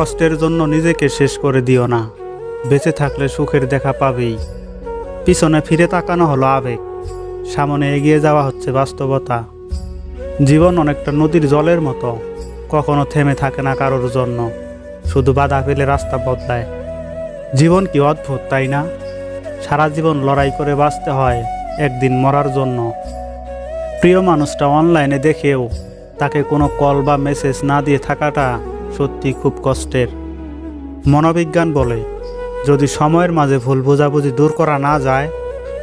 কষ্টের জন্য নিজেকে শেষ করে দিও না। বেঁচে থাকলে সুখের দেখা পাবেই। পিছনে ফিরে তাকানো হলো আবেগ, সামনে এগিয়ে যাওয়া হচ্ছে বাস্তবতা। জীবন অনেকটা নদীর জলের মতো, কখনো থেমে থাকে না কারোর জন্য, শুধু বাধা পেলে রাস্তা বদলায়। জীবন কি অদ্ভুত, তাই না? সারা জীবন লড়াই করে বাঁচতে হয় একদিন মরার জন্য। প্রিয় মানুষটা অনলাইনে দেখেও তাকে কোনো কল বা মেসেজ না দিয়ে থাকাটা সত্যি খুব কষ্টের। মনোবিজ্ঞান বলে, যদি সময়ের মাঝে ভুল বোঝাবুঝি দূর করা না যায়,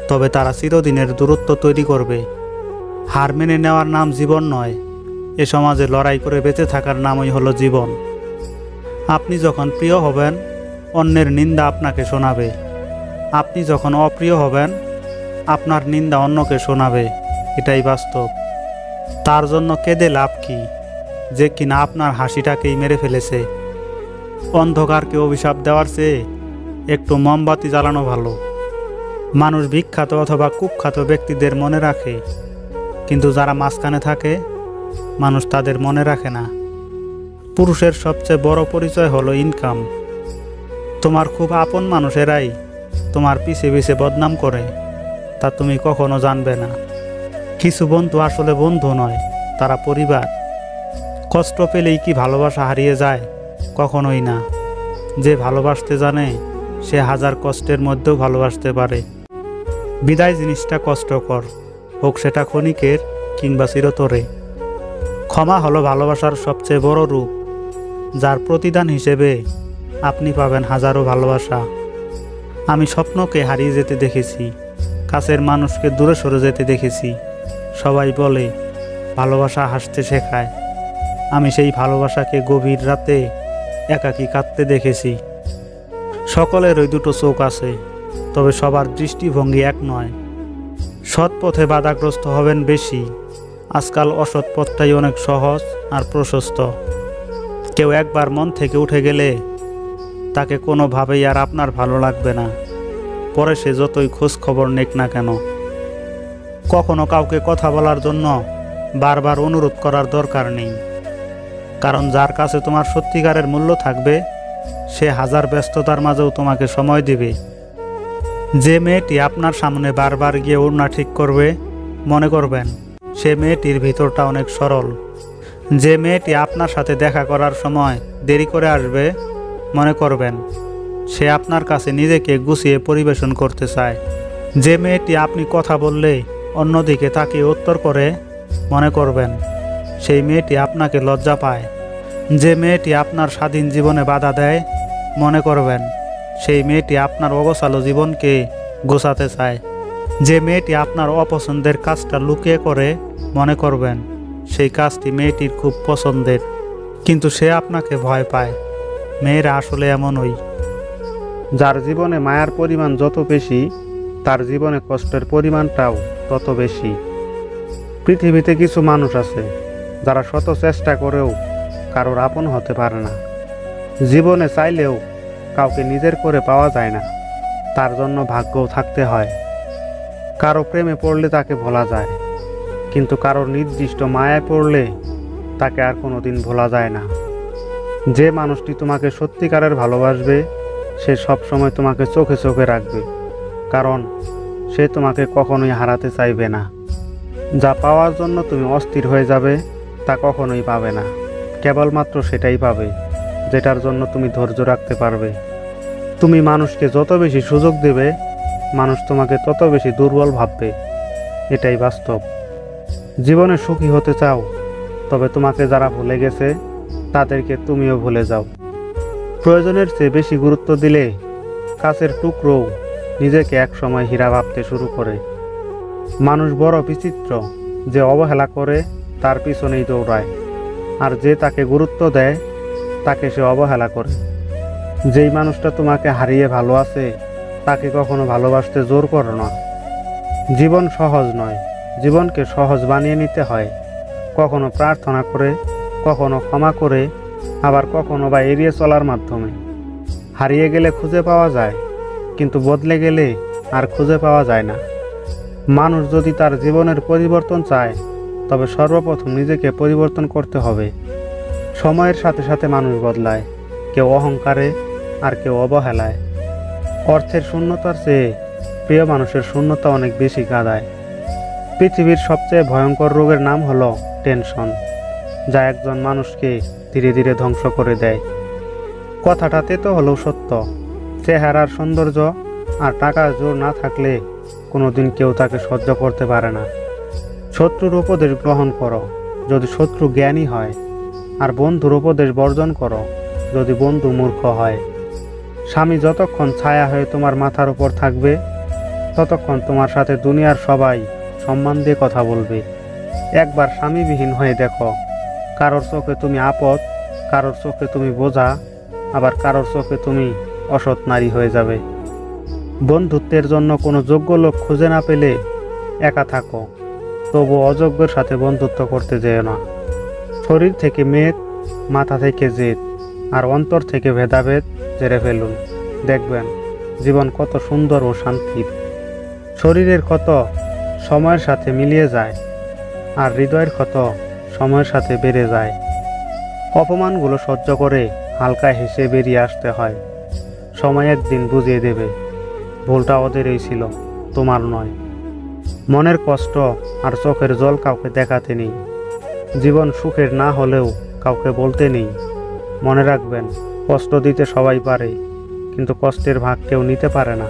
তবে তারা চিরদিনের দূরত্ব তৈরি করবে। হার মেনে নেওয়ার নাম জীবন নয়, এ সমাজে লড়াই করে বেঁচে থাকার নামই হলো জীবন। আপনি যখন প্রিয় হবেন, অন্যের নিন্দা আপনাকে শোনাবে। আপনি যখন অপ্রিয় হবেন, আপনার নিন্দা অন্যকে শোনাবে। এটাই বাস্তব। তার জন্য কেঁদে লাভ কি, যে কিনা আপনার হাসিটাকেই মেরে ফেলেছে? অন্ধকারকে অভিশাপ দেওয়ার চেয়ে একটু মোমবাতি জ্বালানো ভালো। মানুষ বিখ্যাত অথবা কুখ্যাত ব্যক্তিদের মনে রাখে, কিন্তু যারা মাঝখানে থাকে মানুষ তাদের মনে রাখে না। পুরুষের সবচেয়ে বড় পরিচয় হলো ইনকাম। তোমার খুব আপন মানুষেরাই তোমার পিছে পিছে বদনাম করে, তা তুমি কখনো জানবে না। কিছু বন্ধু আসলে বন্ধু নয়, তারা পরিবার। কষ্ট পেলেই কি ভালোবাসা হারিয়ে যায়? কখনোই না। যে ভালোবাসতে জানে সে হাজার কষ্টের মধ্যেও ভালোবাসতে পারে। বিদায় জিনিসটা কষ্টকর, হোক সেটা ক্ষণিকের কিংবা চিরতরে। ক্ষমা হলো ভালোবাসার সবচেয়ে বড় রূপ, যার প্রতিদান হিসেবে আপনি পাবেন হাজারো ভালোবাসা। আমি স্বপ্নকে হারিয়ে যেতে দেখেছি, কাছের মানুষকে দূরে সরে যেতে দেখেছি। সবাই বলে ভালোবাসা হাসতে শেখায়। আমি সেই ভালোবাসাকে গভীর রাতে একাকী কাঁদতে দেখেছি। সকলের ওই দুটো চোখ আছে, তবে সবার দৃষ্টিভঙ্গি এক নয়। সৎ পথে বাধাগ্রস্ত হবেন বেশি। আজকাল অসৎ পথটাই অনেক সহজ আর প্রশস্ত। কেউ একবার মন থেকে উঠে গেলে তাকে কোনোভাবেই আর আপনার ভালো লাগবে না, পরে সে যতই খোঁজ খবর নেক না কেন। কখনো কাউকে কথা বলার জন্য বারবার অনুরোধ করার দরকার নেই, কারণ যার কাছে তোমার সত্যিকারের মূল্য থাকবে সে হাজার ব্যস্ততার মাঝেও তোমাকে সময় দেবে। যে মেয়েটি আপনার সামনে বারবার গিয়ে ওড়না ঠিক করবে, মনে করবেন সে মেয়েটির ভিতরটা অনেক সরল। যে মেয়েটি আপনার সাথে দেখা করার সময় দেরি করে আসবে, মনে করবেন সে আপনার কাছে নিজেকে গুছিয়ে পরিবেশন করতে চায়। যে মেয়েটি আপনি কথা বললে অন্যদিকে তাকিয়ে উত্তর করে, মনে করবেন সেই মেয়েটি আপনাকে লজ্জা পায়। যে মেয়েটি আপনার স্বাধীন জীবনে বাধা দেয়, মনে করবেন সেই মেয়েটি আপনার অগোছালো জীবনকে গোছাতে চায়। যে মেয়েটি আপনার অপছন্দের কাজটা লুকিয়ে করে, মনে করবেন সেই কাজটি মেয়েটির খুব পছন্দের, কিন্তু সে আপনাকে ভয় পায়। মেয়েরা আসলে এমনই। যার জীবনে মায়ার পরিমাণ যত বেশি, তার জীবনে কষ্টের পরিমাণটাও তত বেশি। পৃথিবীতে কিছু মানুষ আছে যারা শত চেষ্টা করেও কারোর আপন হতে পারে না। জীবনে চাইলেও কাউকে নিজের করে পাওয়া যায় না, তার জন্য ভাগ্যও থাকতে হয়। কারো প্রেমে পড়লে তাকে ভোলা যায়, কিন্তু কারোর নির্দিষ্ট মায়ায় পড়লে তাকে আর কোনোদিন ভোলা যায় না। যে মানুষটি তোমাকে সত্যিকারের ভালোবাসবে, সে সবসময় তোমাকে চোখে চোখে রাখবে, কারণ সে তোমাকে কখনোই হারাতে চাইবে না। যা পাওয়ার জন্য তুমি অস্থির হয়ে যাবে, তা কখনোই পাবে না। কেবলমাত্র সেটাই পাবে যেটার জন্য তুমি ধৈর্য রাখতে পারবে। তুমি মানুষকে যত বেশি সুযোগ দেবে, মানুষ তোমাকে তত বেশি দুর্বল ভাববে। এটাই বাস্তব। জীবনে সুখী হতে চাও, তবে তোমাকে যারা ভুলে গেছে তাদেরকে তুমিও ভুলে যাও। প্রয়োজনের চেয়ে বেশি গুরুত্ব দিলে কাছের টুকরোও নিজেকে একসময় হীরা ভাবতে শুরু করে। মানুষ বড় বিচিত্র, যে অবহেলা করে তার পিছনেই দৌড়ায়, আর যে তাকে গুরুত্ব দেয় তাকে সে অবহেলা করে। যেই মানুষটা তোমাকে হারিয়ে ভালো আছে, তাকে কখনো ভালোবাসতে জোর করো না। জীবন সহজ নয়, জীবনকে সহজ বানিয়ে নিতে হয়। কখনো প্রার্থনা করে, কখনো ক্ষমা করে, আবার কখনো বা এড়িয়ে চলার মাধ্যমে। হারিয়ে গেলে খুঁজে পাওয়া যায়, কিন্তু বদলে গেলে আর খুঁজে পাওয়া যায় না। মানুষ যদি তার জীবনের পরিবর্তন চায়, তবে সর্বপ্রথম নিজেকে পরিবর্তন করতে হবে। সময়ের সাথে সাথে মানুষ বদলায়, কেউ অহংকারে আর কেউ অবহেলায়। অর্থের শূন্যতার চেয়ে প্রিয় মানুষের শূন্যতা অনেক বেশি কাঁদায়। পৃথিবীর সবচেয়ে ভয়ঙ্কর রোগের নাম হলো টেনশন, যা একজন মানুষকে ধীরে ধীরে ধ্বংস করে দেয়। কথাটাতে তো হলেও সত্য। চেহারার সৌন্দর্য আর টাকার জোর না থাকলে কোনোদিন কেউ তাকে সহ্য করতে পারে না। শত্রুর উপদেশ গ্রহণ করো যদি শত্রু জ্ঞানী হয়, আর বন্ধুর উপদেশ বর্জন করো যদি বন্ধু মূর্খ হয়। স্বামী যতক্ষণ ছায়া হয়ে তোমার মাথার উপর থাকবে, ততক্ষণ তোমার সাথে দুনিয়ার সবাই সম্মান দিয়ে কথা বলবে। একবার স্বামীবিহীন হয়ে দেখো, কারোর চোখে তুমি আপদ, কারোর চোখে তুমি বোঝা, আবার কারোর চোখে তুমি অসৎ নারী হয়ে যাবে। বন্ধুত্বের জন্য কোনো যোগ্য লোক খুঁজে না পেলে একা থাকো, তবু অযোগ্যের সাথে বন্ধুত্ব করতে যেও না। শরীর থেকে মেদ, মাথা থেকে জেদ, আর অন্তর থেকে ভেদাভেদ ঝেড়ে ফেলুন। দেখবেন জীবন কত সুন্দর ও শান্তির। শরীরের ক্ষত সময়ের সাথে মিলিয়ে যায়, আর হৃদয়ের ক্ষত সময়ের সাথে বেড়ে যায়। অপমানগুলো সহ্য করে হালকা হেসে বেরিয়ে আসতে হয়। সময় একদিন বুঝিয়ে দেবে ভুলটা ওদেরই ছিল, তোমার নয়। মনের কষ্ট আর চোখের জল কাউকে দেখাতে নেই। জীবন সুখের না হলেও কাউকে বলতে নেই। মনে রাখবেন, কষ্ট দিতে সবাই পারে, কিন্তু কষ্টের ভাগ কেউ নিতে পারে না।